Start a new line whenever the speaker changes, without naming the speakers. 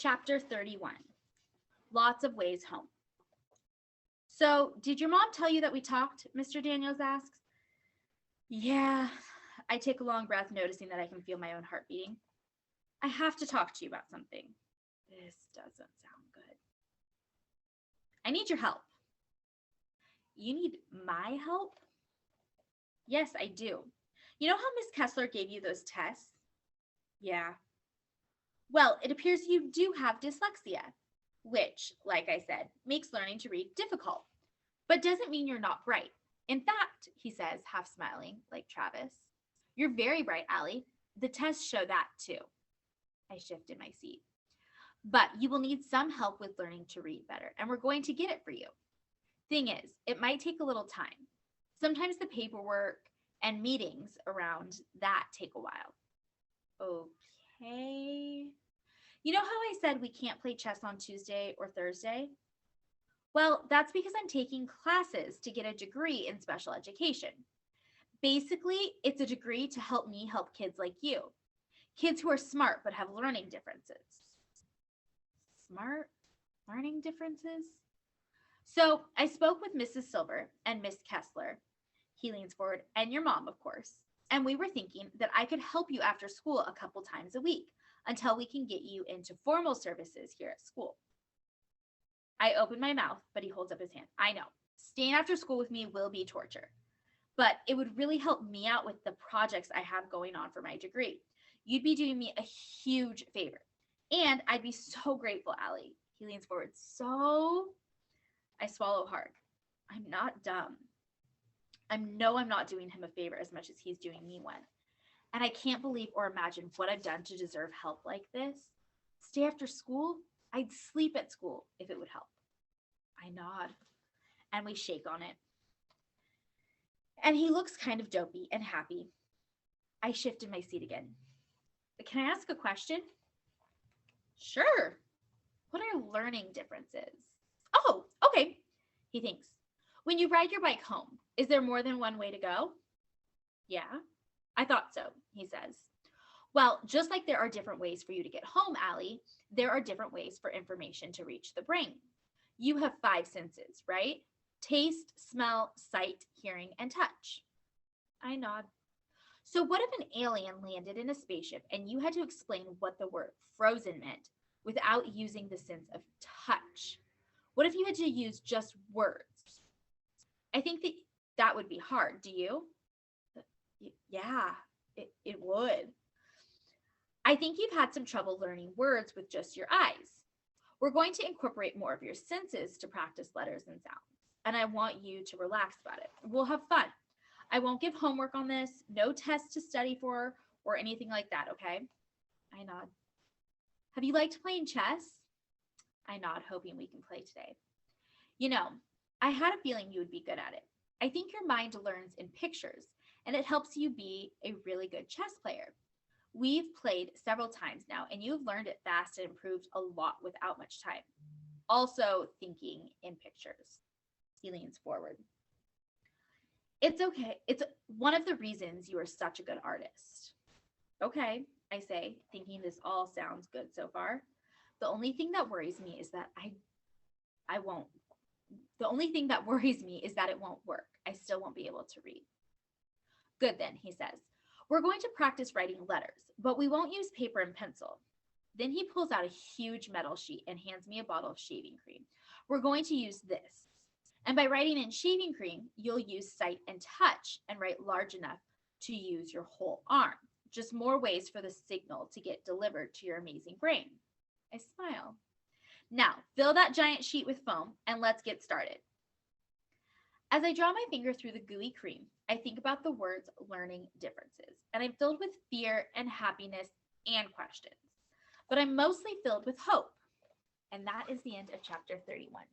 Chapter 31, Lots of Ways Home. So, did your mom tell you that we talked? Mr. Daniels asks. Yeah, I take a long breath, noticing that I can feel my own heart beating. I have to talk to you about something. This doesn't sound good. I need your help. You need my help? Yes, I do. You know how Miss Kessler gave you those tests? Yeah. Well, it appears you do have dyslexia, which, like I said, makes learning to read difficult, but doesn't mean you're not bright. In fact, he says, half smiling, like Travis, you're very bright, Allie. The tests show that too. I shift in my seat. But you will need some help with learning to read better, and we're going to get it for you. Thing is, it might take a little time. Sometimes the paperwork and meetings around that take a while. Okay. You know how I said we can't play chess on Tuesday or Thursday? Well, that's because I'm taking classes to get a degree in special education. Basically, it's a degree to help me help kids like you. Kids who are smart but have learning differences. Smart learning differences? So I spoke with Mrs. Silver and Miss Kessler. He leans forward, and your mom, of course. And we were thinking that I could help you after school a couple times a week until we can get you into formal services here at school. I open my mouth, but he holds up his hand. I know, staying after school with me will be torture, but it would really help me out with the projects I have going on for my degree. You'd be doing me a huge favor, and I'd be so grateful, Allie. He leans forward. So I swallow hard. I'm not dumb. I'm not doing him a favor as much as he's doing me one. And I can't believe or imagine what I've done to deserve help like this. Stay after school? I'd sleep at school if it would help. I nod, and we shake on it. And he looks kind of dopey and happy. I shift in my seat again. Can I ask a question? Sure. What are learning differences? Oh, okay. He thinks. When you ride your bike home, is there more than one way to go? Yeah, I thought so, he says. Well, just like there are different ways for you to get home, Allie, there are different ways for information to reach the brain. You have 5 senses, right? Taste, smell, sight, hearing, and touch. I nod. So what if an alien landed in a spaceship and you had to explain what the word frozen meant without using the sense of touch? What if you had to use just words? I think that would be hard. Do you? Yeah, it would. I think you've had some trouble learning words with just your eyes. We're going to incorporate more of your senses to practice letters and sounds, and I want you to relax about it. We'll have fun. I won't give homework on this, no tests to study for, or anything like that, okay? I nod. Have you liked playing chess? I nod, hoping we can play today. You know, I had a feeling you would be good at it. I think your mind learns in pictures, and it helps you be a really good chess player. We've played several times now, and you've learned it fast and improved a lot without much time. Also thinking in pictures. He leans forward. It's okay. It's one of the reasons you are such a good artist. Okay, I say, thinking this all sounds good so far. The only thing that worries me is that I won't. The only thing that worries me is that it won't work. I still won't be able to read. Good then, he says. We're going to practice writing letters, but we won't use paper and pencil. Then he pulls out a huge metal sheet and hands me a bottle of shaving cream. We're going to use this. And by writing in shaving cream, you'll use sight and touch and write large enough to use your whole arm. Just more ways for the signal to get delivered to your amazing brain. I smile. Now, fill that giant sheet with foam and let's get started. As I draw my finger through the gooey cream, I think about the words learning differences, and I'm filled with fear and happiness and questions. But I'm mostly filled with hope. And that is the end of chapter 31.